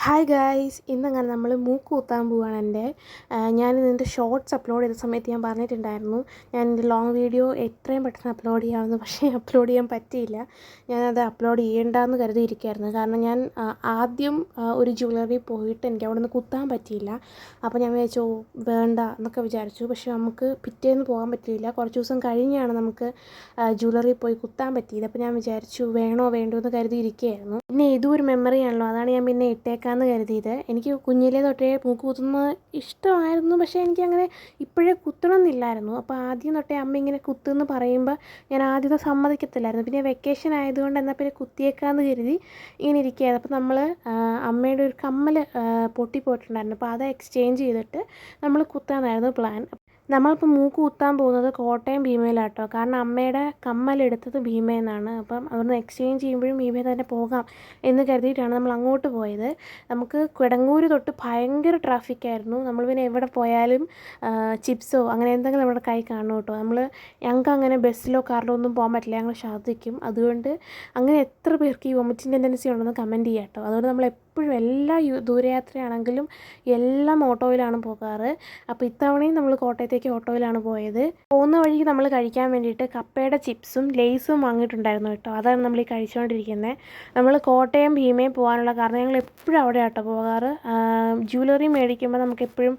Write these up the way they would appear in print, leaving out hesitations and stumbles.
Hi guys, ഇന്നങ്ങനെ നമ്മൾ മൂക്ക് കുത്താൻ പോവുകയാണ്. ഞാനിതിൻ്റെ ഷോർട്സ് അപ്ലോഡ് ചെയ്ത സമയത്ത് ഞാൻ പറഞ്ഞിട്ടുണ്ടായിരുന്നു ഞാൻ എൻ്റെ ലോങ് വീഡിയോ എത്രയും പെട്ടെന്ന് അപ്ലോഡ് ചെയ്യാമെന്ന്. പക്ഷേ അപ്ലോഡ് ചെയ്യാൻ പറ്റിയില്ല. ഞാനത് അപ്ലോഡ് ചെയ്യേണ്ടെന്ന് കരുതിയിരിക്കുകയായിരുന്നു. കാരണം ഞാൻ ആദ്യം ഒരു ജ്വല്ലറി പോയിട്ട് എനിക്ക് അവിടെ നിന്ന് കുത്താൻ പറ്റിയില്ല. അപ്പോൾ ഞാൻ വിചാരിച്ചു വേണ്ട എന്നൊക്കെ വിചാരിച്ചു. പക്ഷേ നമുക്ക് പിറ്റേന്ന് പോകാൻ പറ്റിയില്ല. കുറച്ച് ദിവസം കഴിഞ്ഞാണ് നമുക്ക് ജ്വല്ലറി പോയി കുത്താൻ പറ്റിയത്. അപ്പോൾ ഞാൻ വിചാരിച്ചു വേണോ വേണ്ടോ എന്ന് കരുതിയിരിക്കുകയായിരുന്നു. പിന്നെ ഇതും ഒരു മെമ്മറിയാണല്ലോ, അതാണ് ഞാൻ പിന്നെ ഇട്ടേക്കാമെന്ന് കരുതിയത്. എനിക്ക് കുഞ്ഞിലേ തൊട്ടേ മൂക്ക് കുത്തുന്നത് ഇഷ്ടമായിരുന്നു. പക്ഷേ എനിക്കങ്ങനെ ഇപ്പോഴേ കുത്തണമെന്നില്ലായിരുന്നു. അപ്പോൾ ആദ്യം തൊട്ടേ അമ്മ ഇങ്ങനെ കുത്തുമെന്ന് പറയുമ്പോൾ ഞാൻ ആദ്യം സമ്മതിക്കത്തില്ലായിരുന്നു. പിന്നെ വെക്കേഷൻ ആയതുകൊണ്ട് എന്നാൽ പിന്നെ കുത്തിയേക്കാമെന്ന് കരുതി ഇങ്ങനെ ഇരിക്കുകയായിരുന്നു. അപ്പോൾ നമ്മൾ അമ്മയുടെ ഒരു കമ്മൽ പൊട്ടിപ്പോയിട്ടുണ്ടായിരുന്നു. അപ്പോൾ അത് എക്സ്ചേഞ്ച് ചെയ്തിട്ട് നമ്മൾ കുത്താനായിരുന്നു പ്ലാൻ. നമ്മളിപ്പോൾ മൂക്ക് കുത്താൻ പോകുന്നത് കോട്ടയം ഭീമയിലാട്ടോ. കാരണം അമ്മയുടെ കമ്മലെടുത്തത് ഭീമയിൽ നിന്നാണ്. അപ്പം അവിടുന്ന് എക്സ്ചേഞ്ച് ചെയ്യുമ്പോഴും ഭീമയിൽ തന്നെ പോകാം എന്ന് കരുതിയിട്ടാണ് നമ്മൾ അങ്ങോട്ട് പോയത്. നമുക്ക് കിടങ്ങൂർ തൊട്ട് ഭയങ്കര ട്രാഫിക്കായിരുന്നു. നമ്മൾ പിന്നെ എവിടെ പോയാലും ചിപ്സോ അങ്ങനെ എന്തെങ്കിലും നമ്മുടെ കൈ കാണും കേട്ടോ. ഞങ്ങൾക്ക് അങ്ങനെ ബസ്സിലോ കാറിലോ ഒന്നും പോകാൻ പറ്റില്ല, ഞങ്ങൾ ഛർദ്ദിക്കും. അതുകൊണ്ട് അങ്ങനെ എത്ര പേർക്ക് ഈ വൊമിറ്റിംഗ് ടെൻഡൻസി ഉണ്ടെന്ന് കമൻറ്റ് ചെയ്യാം കേട്ടോ. അതുകൊണ്ട് നമ്മൾ എപ്പോഴും എല്ലാ ദൂരയാത്രയാണെങ്കിലും എല്ലാം ഓട്ടോയിലാണ് പോകാറ്. അപ്പോൾ ഇത്തവണയും നമ്മൾ കോട്ടയത്തേക്ക് ഓട്ടോയിലാണ് പോയത്. പോകുന്ന വഴിക്ക് നമ്മൾ കഴിക്കാൻ വേണ്ടിയിട്ട് കപ്പയുടെ ചിപ്സും ലേസും വാങ്ങിയിട്ടുണ്ടായിരുന്നു കേട്ടോ. അതാണ് നമ്മൾ ഈ കഴിച്ചുകൊണ്ടിരിക്കുന്നത്. നമ്മൾ കോട്ടയം ഭീമയിൽ പോകാനുള്ള കാരണം ഞങ്ങൾ എപ്പോഴും അവിടെ ആട്ടോ പോകാറ്. ജ്വല്ലറി മേടിക്കുമ്പോൾ നമുക്ക് എപ്പോഴും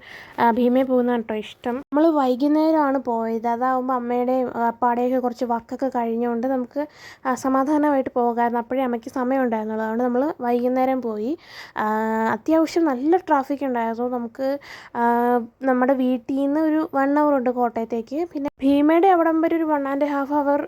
ഭീമയിൽ പോകുന്നതാണ് കേട്ടോ ഇഷ്ടം. നമ്മൾ വൈകുന്നേരമാണ് പോയത്. അതാകുമ്പോൾ അമ്മയുടെയും അപ്പാടെയൊക്കെ കുറച്ച് വർക്കൊക്കെ കഴിഞ്ഞുകൊണ്ട് നമുക്ക് സമാധാനമായിട്ട് പോകാമായിരുന്നു. അപ്പോഴേ അമ്മയ്ക്ക് സമയം ഉണ്ടായിരുന്നുള്ളൂ. അതുകൊണ്ട് നമ്മൾ വൈകുന്നേരം പോയി. അത്യാവശ്യം നല്ല ട്രാഫിക് ഉണ്ടായിരുന്നു. നമുക്ക് നമ്മുടെ വീട്ടിൽ നിന്ന് ഒരു 1 hour ഉണ്ട് കോട്ടയത്തേക്ക്. പിന്നെ ഭീമയുടെ അവിടം വരെ ഒരു 1.5 hour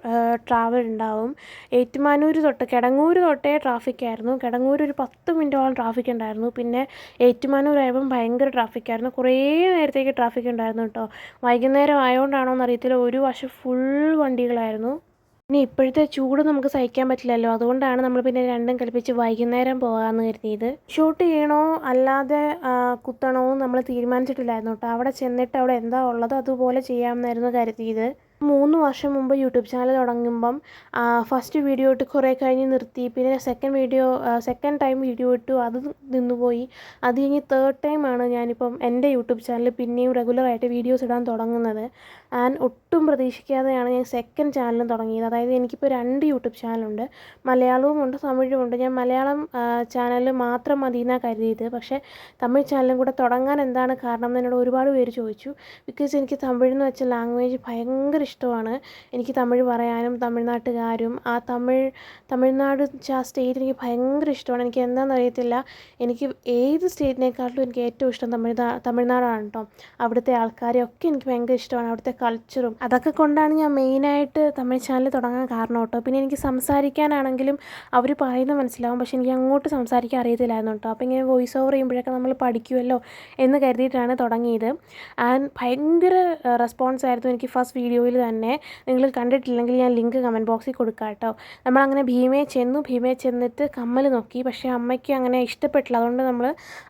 ട്രാവൽ ഉണ്ടാവും. ഏറ്റുമാനൂർ തൊട്ട് കിടങ്ങൂർ തൊട്ടേ ട്രാഫിക്കായിരുന്നു. കിടങ്ങൂർ ഒരു 10 മിനിറ്റോളം ട്രാഫിക് ഉണ്ടായിരുന്നു. പിന്നെ ഏറ്റുമാനൂരായപ്പം ഭയങ്കര ട്രാഫിക്കായിരുന്നു. കുറേ നേരത്തേക്ക് ട്രാഫിക് ഉണ്ടായിരുന്നു കേട്ടോ. വൈകുന്നേരം ആയതുകൊണ്ടാണോ എന്നറിയത്തില്ല, ഒരു വശം ഫുൾ വണ്ടികളായിരുന്നു. ഇനി ഇപ്പോഴത്തെ ചൂട് നമുക്ക് സഹിക്കാൻ പറ്റില്ലല്ലോ. അതുകൊണ്ടാണ് നമ്മൾ പിന്നെ രണ്ടും കൽപ്പിച്ച് വൈകുന്നേരം പോകാമെന്ന് കരുതിയത്. ഷൂട്ട് ചെയ്യണോ അല്ലാതെ കുത്തണോ എന്ന് നമ്മൾ തീരുമാനിച്ചിട്ടില്ലായിരുന്നു കേട്ടോ. അവിടെ ചെന്നിട്ട് അവിടെ എന്താ ഉള്ളത് അതുപോലെ ചെയ്യാമെന്നായിരുന്നു കരുതിയത്. 3 വർഷം മുമ്പ് യൂട്യൂബ് ചാനൽ തുടങ്ങുമ്പം ഫസ്റ്റ് വീഡിയോ ഇട്ട് കുറേ കഴിഞ്ഞ് നിർത്തി. പിന്നെ സെക്കൻഡ് ടൈം വീഡിയോ ഇട്ടു, അത് നിന്നുപോയി. അത് കഴിഞ്ഞ് 3rd ടൈമാണ് ഞാനിപ്പം എൻ്റെ യൂട്യൂബ് ചാനൽ പിന്നെയും റെഗുലറായിട്ട് വീഡിയോസ് ഇടാൻ തുടങ്ങുന്നത്. ഒട്ടും പ്രതീക്ഷിക്കാതെയാണ് ഞാൻ സെക്കൻഡ് ചാനലും തുടങ്ങിയത്. അതായത് എനിക്കിപ്പോൾ 2 യൂട്യൂബ് ചാനലുണ്ട്. മലയാളവും ഉണ്ട്, തമിഴും ഉണ്ട്. ഞാൻ മലയാളം ചാനൽ മാത്രം മതി എന്നാണ് കരുതിയത്. പക്ഷേ തമിഴ് ചാനലും കൂടെ തുടങ്ങാൻ എന്താണ് കാരണം എന്ന് എന്നോട് ഒരുപാട് പേര് ചോദിച്ചു. ബിക്കോസ് എനിക്ക് തമിഴ് എന്ന് വെച്ച ലാംഗ്വേജ് ഭയങ്കര ഇഷ്ടമാണ്. എനിക്ക് തമിഴ് പറയാനും തമിഴ്നാട്ടുകാരും തമിഴ്നാട് ആ സ്റ്റേറ്റ് എനിക്ക് ഭയങ്കര ഇഷ്ടമാണ്. എനിക്ക് എന്താണെന്ന് അറിയത്തില്ല, എനിക്ക് ഏത് സ്റ്റേറ്റിനേക്കാളും എനിക്ക് ഏറ്റവും ഇഷ്ടം തമിഴ്നാടാണ് കേട്ടോ. അവിടുത്തെ ആൾക്കാരെയൊക്കെ എനിക്ക് ഭയങ്കര ഇഷ്ടമാണ്, അവിടുത്തെ കൾച്ചറും. അതൊക്കെ കൊണ്ടാണ് ഞാൻ മെയിനായിട്ട് തമിഴ് ചാനൽ തുടങ്ങാൻ കാരണം കേട്ടോ. പിന്നെ എനിക്ക് സംസാരിക്കാനാണെങ്കിലും അവർ പറയുന്നത് മനസ്സിലാവും, പക്ഷേ എനിക്ക് അങ്ങോട്ട് സംസാരിക്കാൻ അറിയത്തില്ലായിരുന്നു കേട്ടോ. അപ്പോൾ ഇങ്ങനെ വോയിസ് ഓവർ ചെയ്യുമ്പോഴൊക്കെ നമ്മൾ പഠിക്കുമല്ലോ എന്ന് കരുതിയിട്ടാണ് തുടങ്ങിയത്. ഭയങ്കര റെസ്പോൺസ് ആയിരുന്നു എനിക്ക് ഫസ്റ്റ് വീഡിയോയിൽ തന്നെ. നിങ്ങൾ കണ്ടിട്ടില്ലെങ്കിൽ ഞാൻ ലിങ്ക് കമൻറ്റ് ബോക്സിൽ കൊടുക്കാം കേട്ടോ. നമ്മളങ്ങനെ ഭീമയിൽ ചെന്നിട്ട് കമ്മൽ നോക്കി. പക്ഷേ അമ്മയ്ക്ക് അങ്ങനെ ഇഷ്ടപ്പെട്ടില്ല. അതുകൊണ്ട് നമ്മൾ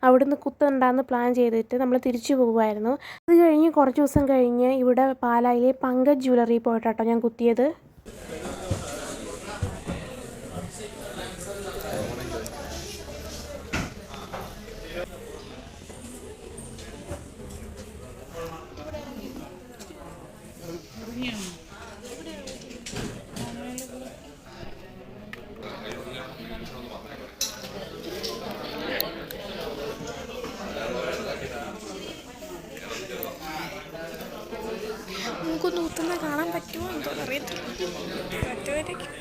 അവിടുന്ന് കുത്തുണ്ടാന്ന് പ്ലാൻ ചെയ്തിട്ട് നമ്മൾ തിരിച്ചു പോകുമായിരുന്നു. അത് കഴിഞ്ഞ് കുറച്ച് ദിവസം കഴിഞ്ഞ് ഇവിടെ പാലായിലെ പങ്കജ് ജ്വല്ലറി പോയിട്ടാട്ടോ ഞാൻ കുത്തിയത്. നമുക്കൊന്ന് കുത്തുന്ന കാണാൻ പറ്റുമോ എന്തോ അറിയത്തില്ല. പറ്റുമായിരിക്കും.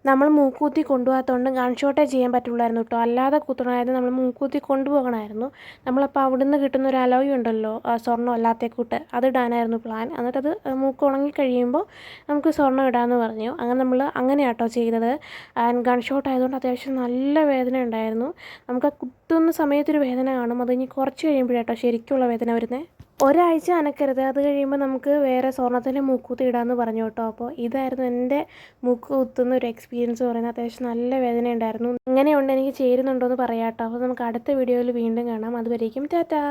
നമ്മൾ മൂക്കുത്തി കൊണ്ടുപോകാത്തതുകൊണ്ട് ഗൺഷോട്ടേ ചെയ്യാൻ പറ്റുള്ളായിരുന്നു കേട്ടോ. അല്ലാതെ കുത്തണമായിരുന്നു നമ്മൾ മൂക്കുത്തി കൊണ്ടുപോകണമായിരുന്നു. നമ്മളപ്പോൾ അവിടുന്ന് കിട്ടുന്ന ഒരു അലോയ് ഉണ്ടല്ലോ, സ്വർണ്ണം അല്ലാത്ത കൂട്ട്, അതിടാനായിരുന്നു പ്ലാൻ. എന്നിട്ടത് മൂക്ക് ഉണങ്ങി കഴിയുമ്പോൾ നമുക്ക് സ്വർണ്ണം ഇടാമെന്ന് പറഞ്ഞു. അങ്ങനെ നമ്മൾ അങ്ങനെയാട്ടോ ചെയ്തത്. ഗൺഷോട്ട് ആയതുകൊണ്ട് അത്യാവശ്യം നല്ല വേദന ഉണ്ടായിരുന്നു. നമുക്ക് കുത്തുന്ന സമയത്തൊരു വേദന കാണും, അത് കഴിഞ്ഞ് കുറച്ച് കഴിയുമ്പോഴാട്ടോ ശരിക്കുള്ള വേദന വരുന്നത്. ഒരാഴ്ച അനക്കരുത്, അത് കഴിയുമ്പോൾ നമുക്ക് വേറെ സ്വർണ്ണത്തിൻ്റെ മൂക്കുത്തി ഇടാമെന്ന് പറഞ്ഞു കേട്ടോ. അപ്പോൾ ഇതായിരുന്നു എൻ്റെ മൂക്ക് കുത്തുന്ന ഒരു എക്സ്പീരിയൻസ് പറയുന്നത്. അത്യാവശ്യം നല്ല വേദന ഉണ്ടായിരുന്നു. ഇങ്ങനെയുണ്ട്, എനിക്ക് ചേരുന്നുണ്ടോ എന്ന് പറയാം കേട്ടോ. അപ്പോൾ നമുക്ക് അടുത്ത വീഡിയോയിൽ വീണ്ടും കാണാം. അതുവരേക്കും ടാറ്റാ.